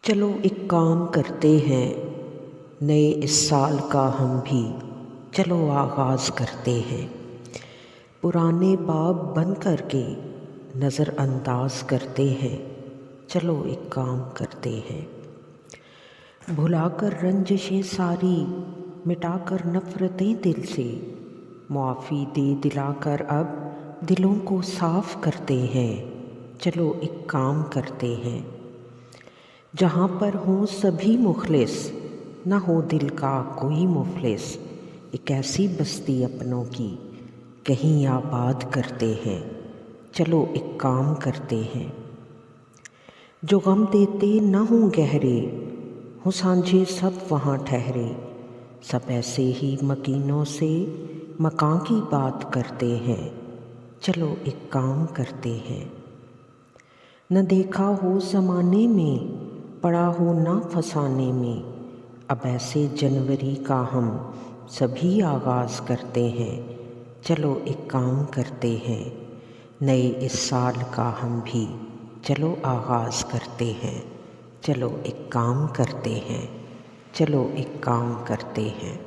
چلو ایک کام کرتے ہیں، نئے اس سال کا ہم بھی چلو آغاز کرتے ہیں۔ پرانے باب بند کر کے نظر انداز کرتے ہیں، چلو ایک کام کرتے ہیں۔ بھلا کر رنجشیں ساری، مٹا کر نفرتیں دل سے، معافی دے دلا کر اب دلوں کو صاف کرتے ہیں، چلو ایک کام کرتے ہیں۔ جہاں پر ہوں سبھی مخلص، نہ ہو دل کا کوئی مفلس، ایک ایسی بستی اپنوں کی کہیں آباد کرتے ہیں، چلو ایک کام کرتے ہیں۔ جو غم دیتے نہ ہوں گہرے، ہوں سانجھے سب وہاں ٹھہرے، سب ایسے ہی مکینوں سے مکاں کی بات کرتے ہیں، چلو ایک کام کرتے ہیں۔ نہ دیکھا ہو زمانے میں، پڑا ہو نہ فسانے میں، اب ایسے جنوری کا ہم سبھی آغاز کرتے ہیں، چلو ایک کام کرتے ہیں۔ نئے اس سال کا ہم بھی چلو آغاز کرتے ہیں، چلو ایک کام کرتے ہیں، چلو ایک کام کرتے ہیں۔